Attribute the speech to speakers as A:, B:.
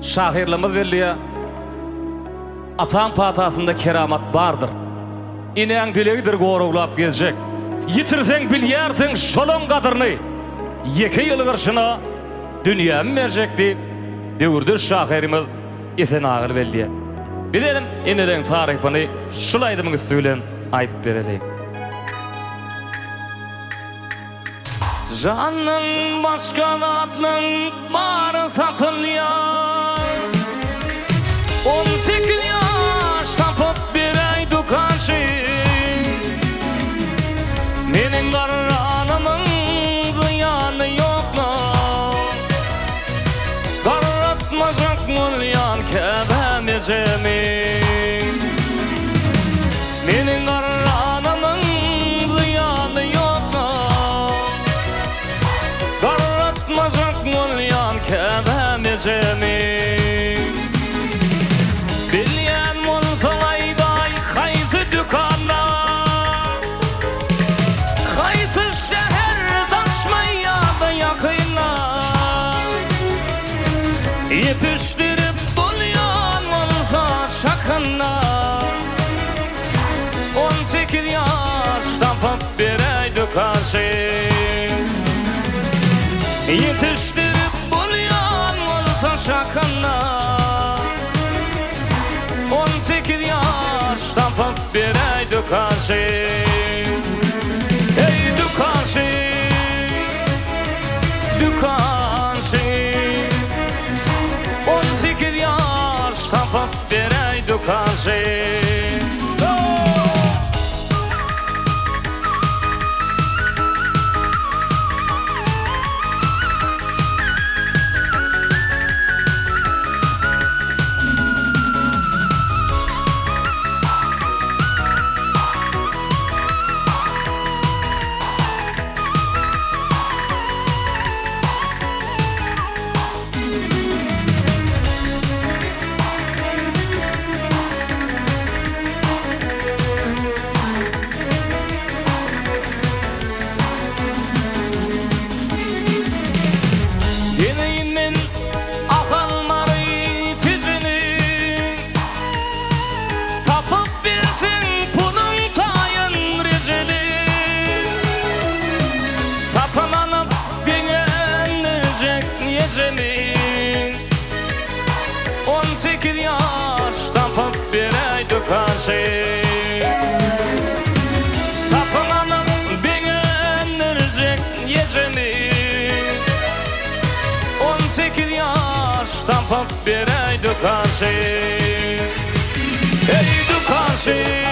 A: şahirlimiz belliye atan patasında keramat bardır. İneğin dilegidir goruglap gezecek. Yitirsen bilyersen şolun kadırını. Yeke yılı karşına dünya mı verecekti? Dövürdür şahirimiz esen ağır belliye. Bilelim inelerin tarihini şulaydımın söylen aytıp verelim. Canın başka atlın barı satılıyor. 18 yaş tapıp bir ay dukaşı. Menin garranımın ziyanı yok mu? Garratmacak mulyan kebemecemin. Menin garranımın ziyanı yok mu? Garratmacak mulyan kebemecemin. Bilyen mulsalayday kaysı dükkanla, kaysı şehir taşmaya da yakınla. Yetiştirip bulyan mulsa şakınla. 18 yaş tapıp bir ay dukaşı. Yetiştirip bulyan mulsa şakınla. 18 yaş tapıp bir ay dukaşı. Ey dukaşı, dukaşı. 18 yaş tapıp bir ay dukaşı. Satın alıp beğenilecek yecemi. 18 yaş tapıp bir ay dukaşı. Ey dukaşı.